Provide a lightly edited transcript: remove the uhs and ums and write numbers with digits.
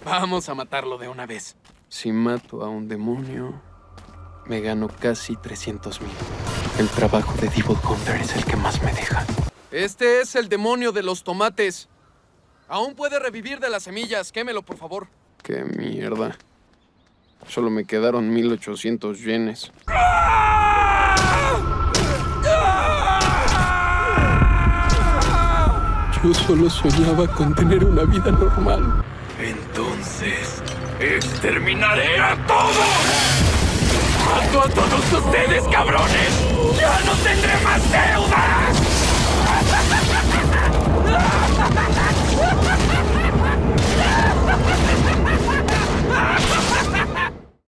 Vamos a matarlo de una vez. Si mato a un demonio, me gano casi 300,000. El trabajo de Devil Hunter es el que más me deja. Este es el demonio de los tomates. Aún puede revivir de las semillas. Quémelo, por favor. Qué mierda. Solo me quedaron 1800 yenes. Yo solo soñaba con tener una vida normal. Entonces, exterminaré a todos. ¡Mato a todos ustedes, cabrones! ¡Ya no tendré más deuda!